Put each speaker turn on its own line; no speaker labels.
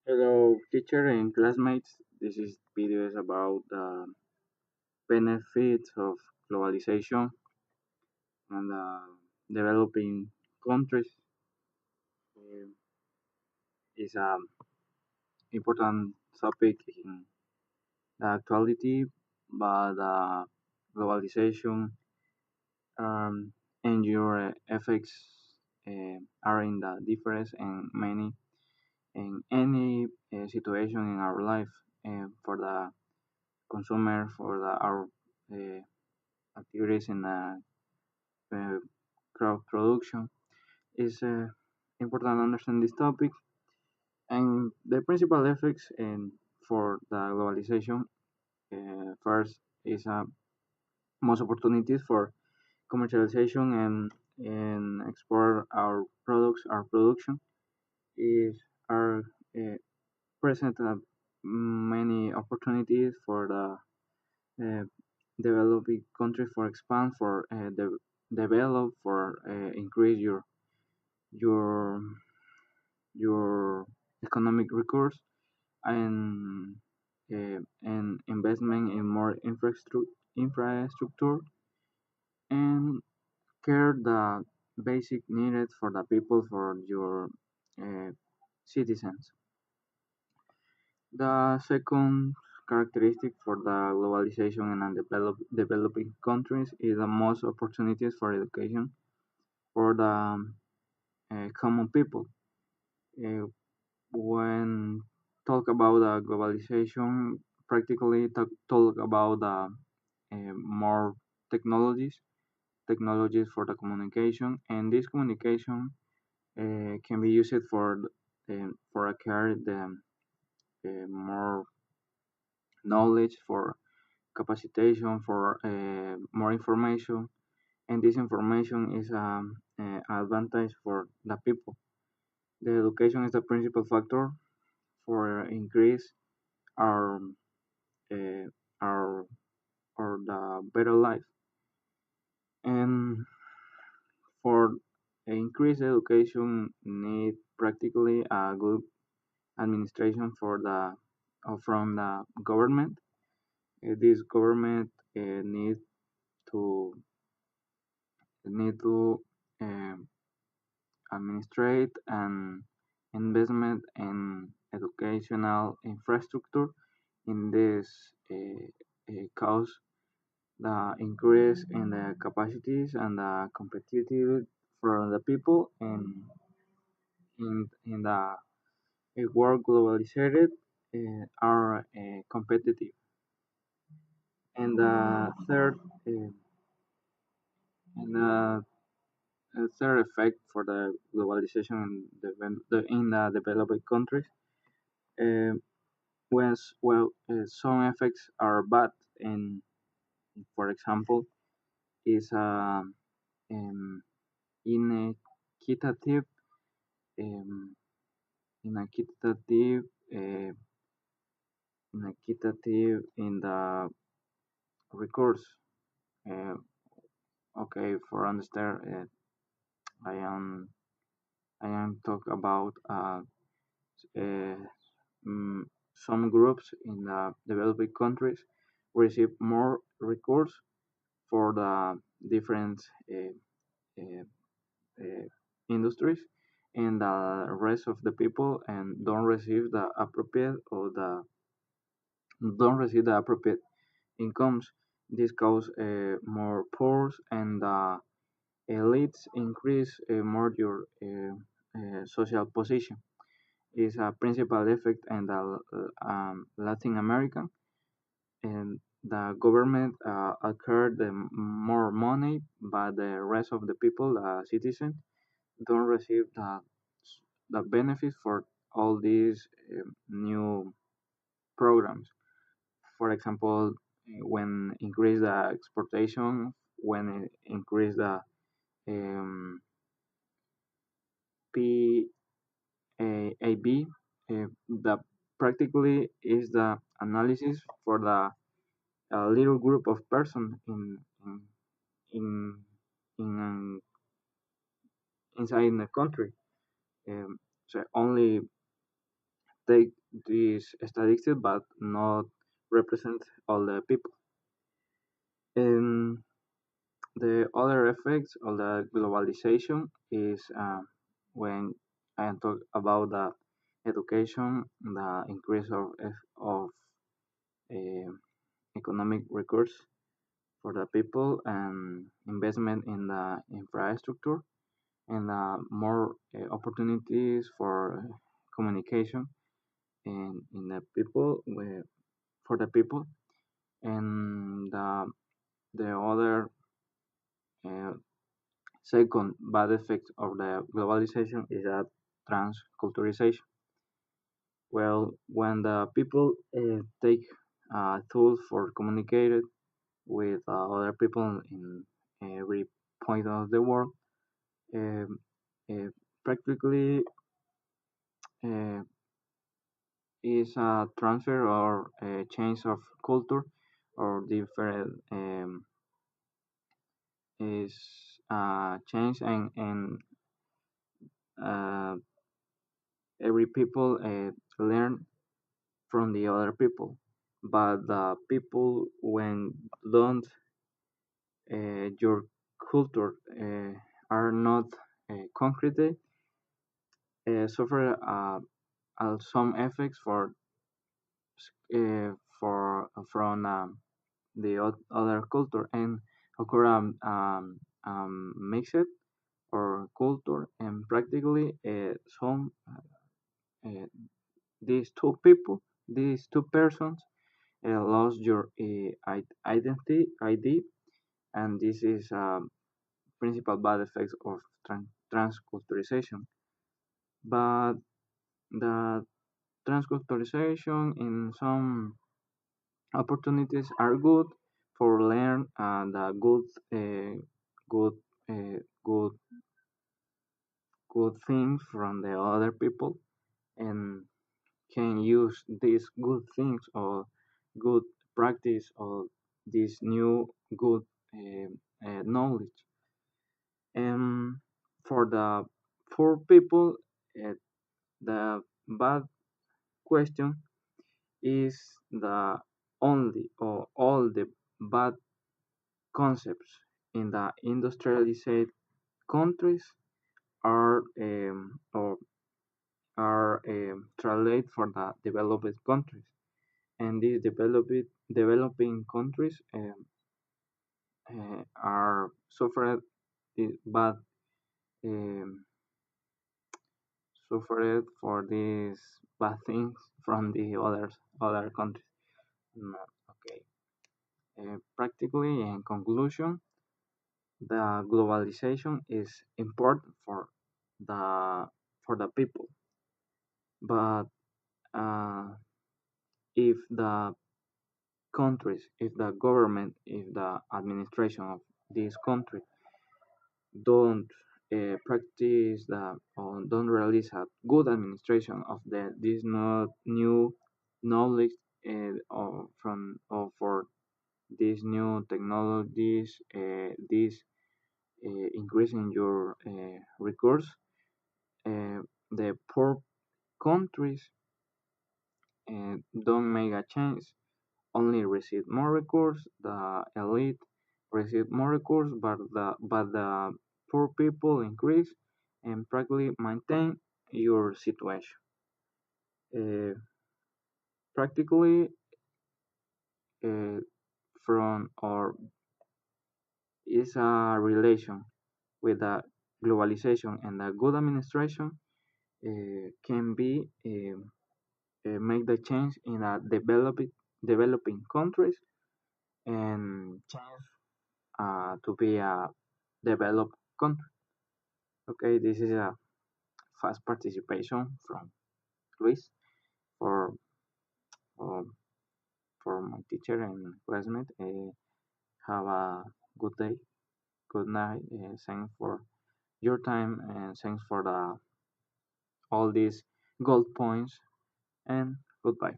Hello, teacher and classmates. This is videos about the benefits of globalization and developing countries. Uh, is an important topic in the actuality, but globalization and your effects are in the difference and many in any situation in our life for the consumer, for our uh, activities in uh, crowd production. Is important to understand this topic and the principal effects for the globalization. First is most opportunities for commercialization and export our products, our production is are uh, present many opportunities for the uh, developing countries for expand for develop for increase your your economic recourse and investment in more infrastructure and care the basic needed for the people for your uh, citizens. The second characteristic for the globalization and developing countries is the most opportunities for education for the common people. Uh, when talk about globalization, practically talk about more technologies, technologies for the communication, and this communication can be used for acquire the more knowledge, for capacitation, for more information, and this information is advantage for the people. The education is the principal factor for increase our uh, our or the better life. And for increased education, need practically a good administration for the from the government. This government to need to administrate an investment in educational infrastructure in this cause the increase in the capacities and the competitive for the people in the world globalized are competitive. And and the third effect for the globalization in the developing countries uh, some effects are bad and for example is um, inequitative um, inequitative uh, inequitative in the recourse. Uh, okay, for understand, I am I am talk about uh, mm, some groups in the developing countries receive more recourse for the different uh, uh, industries, and the rest of the people and don't receive the appropriate incomes. This cause more poor and the elites increase more your social position. Is a principal effect in the Latin American, and the government acquired more money, but the rest of the people, citizens, don't receive the benefit for all these new programs. For example, when increase the exportation, when increase the um, PAB, the practically is the analysis for the little group of person in, in inside the country. So only take these statistics but not represent all the people. And the other effects of the globalization is when I talk about the education, the increase of uh, economic recourse for the people, and investment in the infrastructure, and more opportunities for communication in the people for the people. And the other uh, second bad effect of the globalization is that transculturization. Well, when the people take tools for communicating with other people in every point of the world, um, uh, practically uh, is a transfer or a change of culture or different is change, and uh, every people learn from the other people, but the people when don't your culture are not concrete, suffer some effects for from the other culture, and occur mixed or culture, and practically some uh, these two people, these two persons lost your identity ID, and this is principal bad effects of transculturization. But the transculturization in some opportunities are good for learn the good uh, good good things from the other people, and can use these good things or good practice or this new good knowledge. And for the poor people, uh, the bad question is the only or all the bad concepts in the industrialized countries are translated for the developed countries, and these developing countries are suffered bad um, suffered for these bad things from the other countries. No, okay. Practically, in conclusion, the globalization is important the for the people, but uh, if the countries, if the government, if the administration of this country don't practice the or don't release a good administration of this not new knowledge for these new technologies, this increasing your recourse, the poor countries don't make a change, only receive more recourse. The elite receive more recourse, but the poor people increase and practically maintain your situation. Uh, Practically, uh, from or is a relation with the globalization and the good administration can be make the change in a developing countries and change to be a developed country. Okay, this is a fast participation from Luis for um, for my teacher and classmate. Have a good day, good night. Thanks for your time, and thanks for the all these gold points, and goodbye.